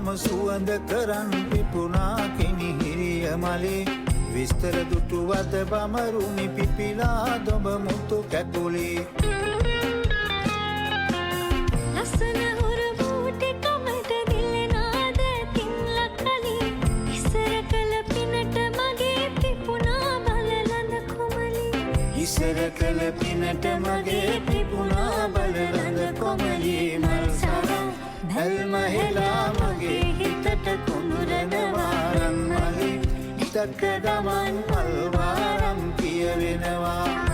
මම සුවඳ කරන් පිපුණා කිනිහිරිය මලේ විස්තර දුටුවද බමරුනි පිපිලා දොඹ මුතු කැකුලේ ලස්සන හුරුබූටි කමට දිලෙනාද තින්ලකලි ඉස්සර කළ පිනට මගේ පිපුණා බලලඳ කොමලි ඉස්සර කළ පිනට මගේ පිපුණා බලලඳ කොමලි මල් සරම් බැල්ම හෙලා මගේ හිතට කුඹරනවා රන් මලි තක දමන් මල් වාරම් කියවෙනවා